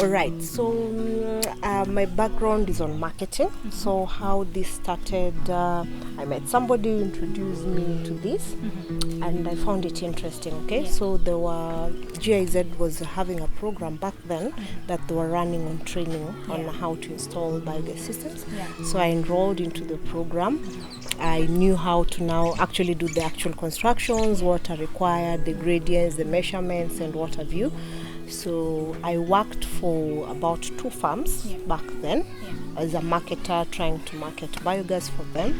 All right, so my background is on marketing. So how this started, I met somebody who introduced me to this, and I found it interesting. Okay, so there were GIZ was having a program back then that they were running on training on how to install biogas systems. So I enrolled into the program. I knew how to now actually do the actual constructions, what are required, the gradients, the measurements, and what have you. So I worked for about 2 farms back then as a marketer, trying to market biogas for them.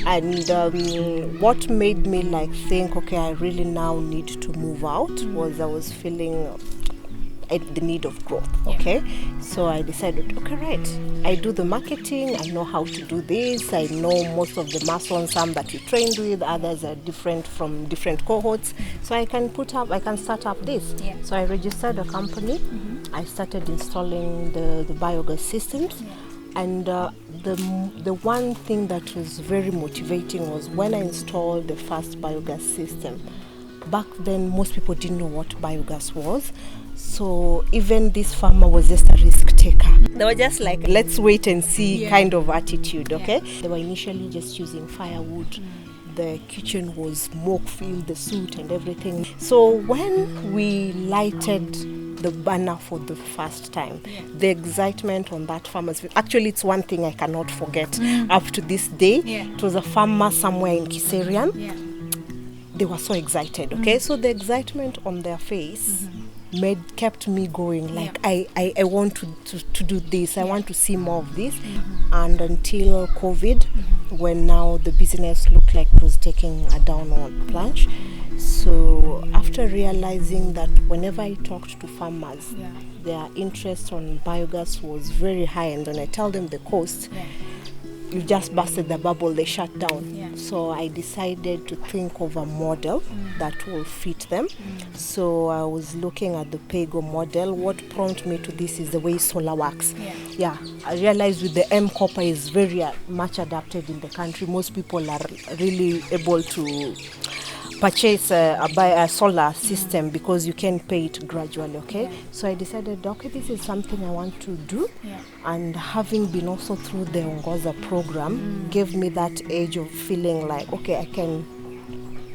And what made me think, okay, I really now need to move out, was I was feeling the need of growth. Okay, so I decided, okay, right, I do the marketing, I know how to do this, I know most of the masons, some that we trained with, others are different from different cohorts, so I can start up this. So I registered a company. I started installing the biogas systems. And the one thing that was very motivating was when I installed the first biogas system. Back then, most people didn't know what biogas was. So even this farmer was just a risk taker. They were just like, let's wait and see kind of attitude, okay? They were initially just using firewood. The kitchen was smoke-filled, the soot and everything. So when we lighted the banner for the first time, the excitement on that farmer's, actually it's one thing I cannot forget up to this day. It was a farmer somewhere in Kiserian. They were so excited, okay? So the excitement on their face kept me going, like I want to do this, I want to see more of this. And until COVID, when now the business looked like it was taking a downward plunge. So after realizing that whenever I talked to farmers, their interest on biogas was very high, and when I tell them the cost, you just busted the bubble, they shut down. So I decided to think of a model that will fit them. So I was looking at the PAYGO model. What prompted me to this is the way solar works. I realized with the M-Copper is very much adapted in the country. Most people are really able to purchase a solar system because you can pay it gradually, okay? So I decided, okay, this is something I want to do. And having been also through the Ongoza program gave me that edge of feeling like, okay, I can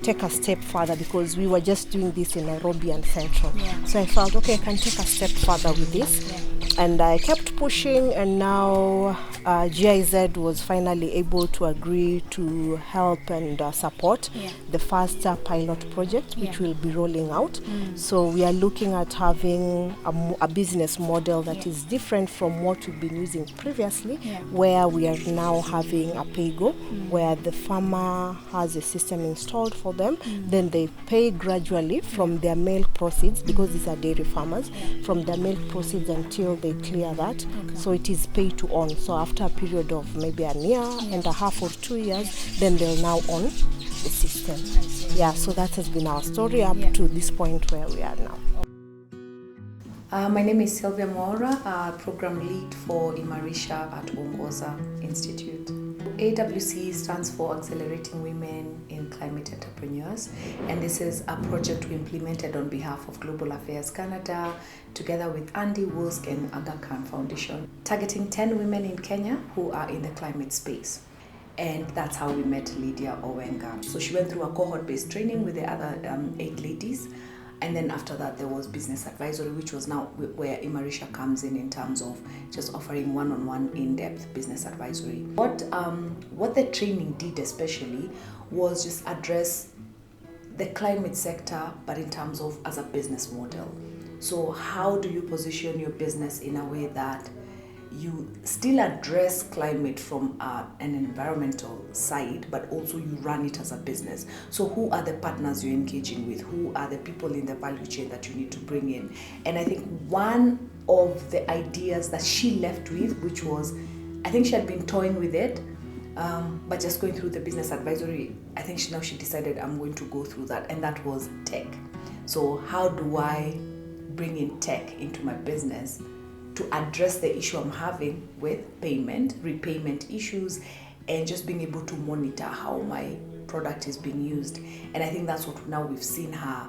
take a step further, because we were just doing this in Nairobi and Central. So I felt, okay, I can take a step further with this. And I kept pushing, and now GIZ was finally able to agree to help and support the first pilot project, which will be rolling out. So we are looking at having a business model that is different from what we've been using previously, where we are now having a PAYGO, where the farmer has a system installed for them, then they pay gradually from their milk proceeds, because these are dairy farmers, from their milk proceeds until they clear that. So it is pay to own. So after a period of maybe a year and a half or 2 years, then they'll now own the system. So that has been our story up to this point where we are now. My name is Sylvia Mwaura, program lead for Imarisha at Ongoza Institute. AWC stands for Accelerating Women in Climate Entrepreneurs, and this is a project we implemented on behalf of Global Affairs Canada, together with Andy Wolsk and Aga Khan Foundation, targeting 10 women in Kenya who are in the climate space. And that's how we met Lydia Owenga. So she went through a cohort-based training with the other 8 ladies. And then after that, there was business advisory, which was now where Imarisha comes in terms of just offering one-on-one in-depth business advisory. What the training did especially was just address the climate sector, but in terms of as a business model. So how do you position your business in a way that you still address climate from an environmental side, but also you run it as a business? So who are the partners you're engaging with? Who are the people in the value chain that you need to bring in? And I think one of the ideas that she left with, which was, I think she had been toying with it, but just going through the business advisory, I think she decided, I'm going to go through that, and that was tech. So how do I bring in tech into my business to address the issue I'm having with repayment issues, and just being able to monitor how my product is being used? And I think that's what now we've seen her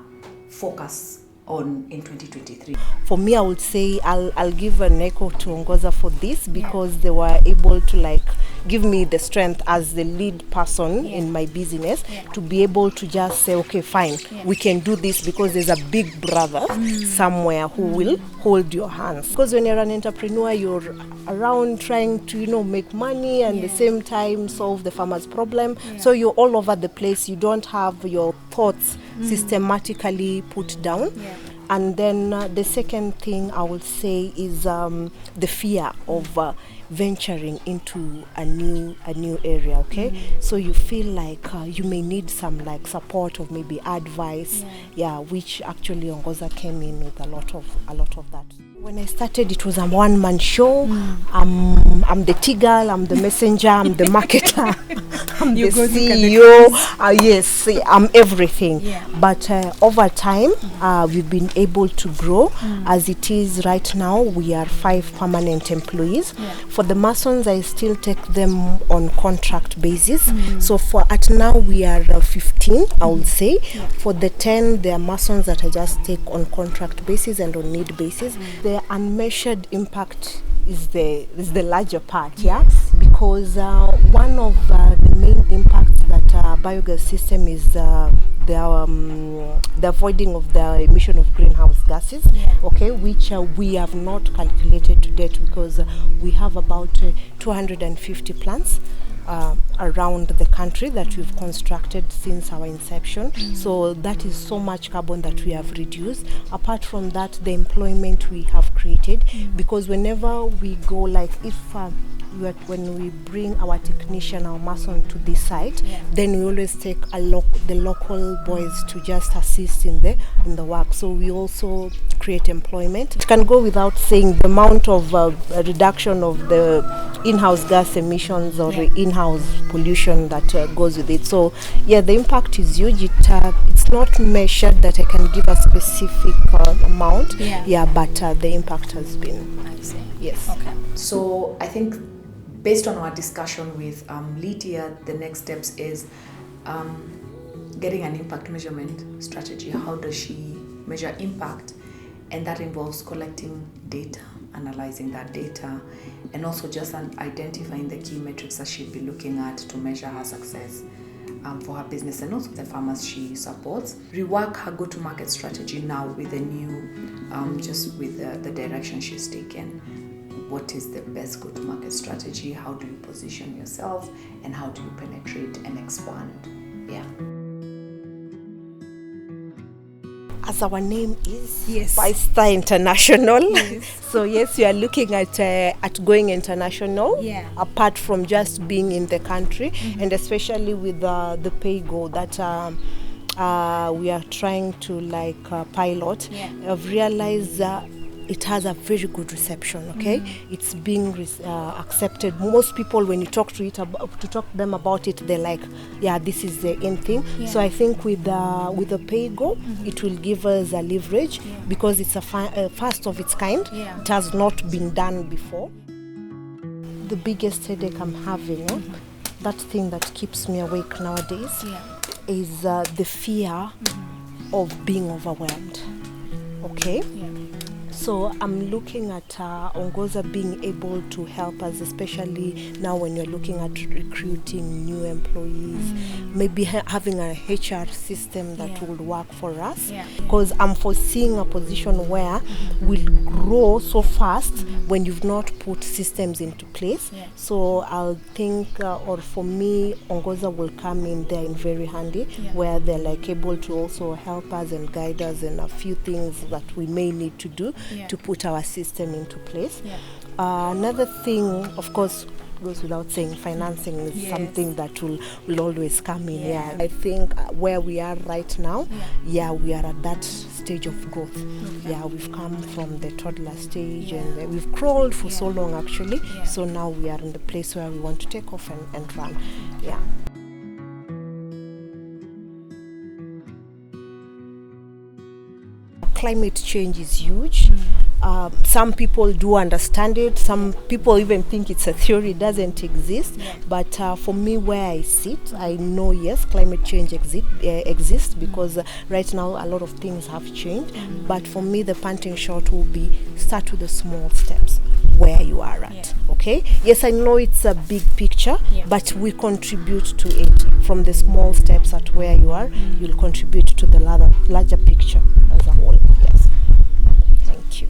focus on in 2023? For me, I would say I'll give an echo to Ongoza for this, because they were able to like give me the strength as the lead person in my business to be able to just say, okay, fine, we can do this, because there's a big brother somewhere who will hold your hands. Because when you're an entrepreneur, you're around trying to make money and at the same time solve the farmer's problem. So you're all over the place. You don't have your thoughts systematically put down. And then the second thing I would say is the fear of venturing into a new area. Okay, so you feel like you may need some like support or maybe advice. Which actually Ongoza came in with a lot of that. When I started, it was a one-man show. I'm the T-girl, I'm the messenger, I'm the marketer, I'm the CEO. Yes, I'm everything. But over time, we've been able to grow. As it is right now, we are 5 permanent employees. For the Masons, I still take them on contract basis. So at now, we are 15, I would say. For the 10, they are Masons that I just take on contract basis and on need basis. The unmeasured impact is the larger part, because one of the main impacts that biogas system is the avoiding of the emission of greenhouse gases, which we have not calculated to date, because we have about 250 plants around the country that we've constructed since our inception. So that is so much carbon that we have reduced. Apart from that, the employment we have created, because whenever we go, like if when we bring our technician, our mason to this site, then we always take the local boys to just assist in the work. So we also create employment. It can go without saying the amount of reduction of the in-house gas emissions or in-house pollution that goes with it. So the impact is huge. It's not measured that I can give a specific amount. But the impact has been. I see. Yes. Okay. So I think, based on our discussion with Lydia, the next steps is getting an impact measurement strategy. How does she measure impact? And that involves collecting data, analyzing that data, and also just identifying the key metrics that she'll be looking at to measure her success for her business and also the farmers she supports. Rework her go-to-market strategy now with the new, just with the direction she's taken. What is the best go-to-market strategy? How do you position yourself? And how do you penetrate and expand? As our name is, Byestar International. So yes, we are looking at going international. Apart from just being in the country, and especially with the pay-go that we are trying to pilot. I've realized it has a very good reception. It's being accepted. Most people, when you talk to them about it, they're like, this is the in thing. So I think with the pay-go, it will give us a leverage, because it's a first of its kind. It has not been done before. The biggest headache I'm having, that thing that keeps me awake nowadays, is the fear of being overwhelmed. So I'm looking at Ongoza being able to help us, especially now when you're looking at recruiting new employees, maybe having a HR system that will work for us. Because I'm foreseeing a position where we'll grow so fast when you've not put systems into place. So I'll think, or for me, Ongoza will come in there in very handy, where they're able to also help us and guide us in a few things that we may need to do to put our system into place. Another thing, of course, goes without saying, financing is something that will always come in. I think where we are right now, we are at that stage of growth. We've come from the toddler stage, and we've crawled for so long actually. So now we are in the place where we want to take off and run. Climate change is huge. Some people do understand it. Some people even think it's a theory, it doesn't exist. But for me, where I sit, I know, yes, climate change exists because right now a lot of things have changed. But for me, the punting shot will be start with the small steps where you are at. Okay? Yes, I know it's a big picture, but we contribute to it. From the small steps at where you are, you'll contribute to the larger picture as a whole. Yes. Thank you.